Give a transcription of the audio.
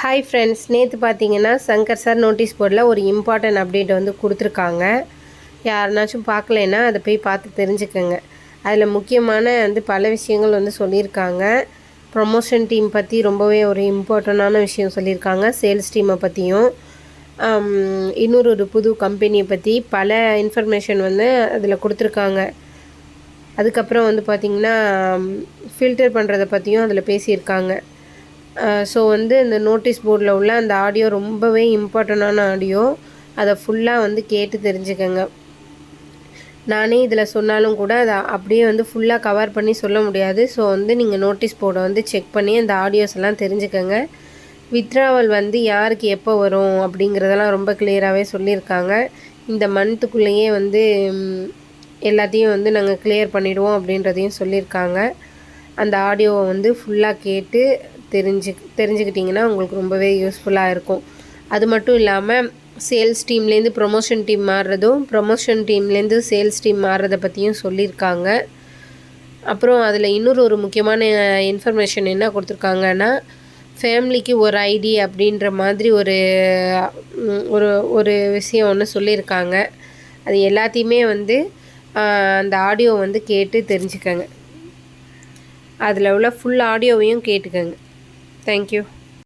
Hi friends, நேற்று பார்த்தீங்கன்னா Shankar sir notice போர்டில் ஒரு இம்பார்ட்டன்ட் அப்டேட் வந்து கொடுத்துருக்காங்க. யாருனாச்சும் பார்க்கலைன்னா அதை போய் பார்த்து தெரிஞ்சுக்கோங்க. அதில் முக்கியமான பல விஷயங்கள் சொல்லியிருக்காங்க. ப்ரொமோஷன் டீம் பற்றி ரொம்பவே ஒரு இம்பார்ட்டண்டான விஷயம் சொல்லியிருக்காங்க. சேல்ஸ் டீமை பற்றியும் இன்னொரு புது கம்பெனியை பற்றி பல இன்ஃபர்மேஷன் அதில் கொடுத்துருக்காங்க. அதுக்கப்புறம் பார்த்திங்கன்னா ஃபில்டர் பண்ணுறதை பற்றியும் அதில் பேசியிருக்காங்க. ஸோ இந்த நோட்டீஸ் போர்டில் உள்ள அந்த ஆடியோ ரொம்பவே இம்பார்ட்டண்டான ஆடியோ. அதை ஃபுல்லாக கேட்டு தெரிஞ்சுக்கங்க. நானே இதில் சொன்னாலும் கூட அதை அப்படியே ஃபுல்லாக கவர் பண்ணி சொல்ல முடியாது. ஸோ நீங்கள் நோட்டீஸ் போர்டை செக் பண்ணி அந்த ஆடியோஸ் எல்லாம் தெரிஞ்சுக்கங்க. வித்ட்ராவல் யாருக்கு எப்போ வரும் அப்படிங்கிறதெல்லாம் ரொம்ப கிளியராகவே சொல்லியிருக்காங்க. இந்த மந்த்துக்குள்ளேயே எல்லாத்தையும் நாங்கள் கிளியர் பண்ணிவிடுவோம் அப்படின்றதையும் சொல்லியிருக்காங்க. அந்த ஆடியோவை ஃபுல்லாக கேட்டு தெரிஞ்சுக்கிட்டிங்கன்னா உங்களுக்கு ரொம்பவே யூஸ்ஃபுல்லாக இருக்கும். அது மட்டும் இல்லாமல் சேல்ஸ் டீம்லேருந்து ப்ரொமோஷன் டீம் மாறுறதும், ப்ரொமோஷன் டீம்லேருந்து சேல்ஸ் டீம் மாறுறதை பற்றியும் சொல்லியிருக்காங்க. அப்புறம் அதில் இன்னொரு முக்கியமான இன்ஃபர்மேஷன் என்ன கொடுத்துருக்காங்கன்னா, ஃபேமிலிக்கு ஒரு ஐடி அப்படின்ற மாதிரி ஒரு விஷயம் ஒன்று சொல்லியிருக்காங்க. அது எல்லாத்தையுமே அந்த ஆடியோ கேட்டு தெரிஞ்சுக்கங்க. அதில் உள்ள ஃபுல் ஆடியோவையும் கேட்டுக்கங்க. Thank you.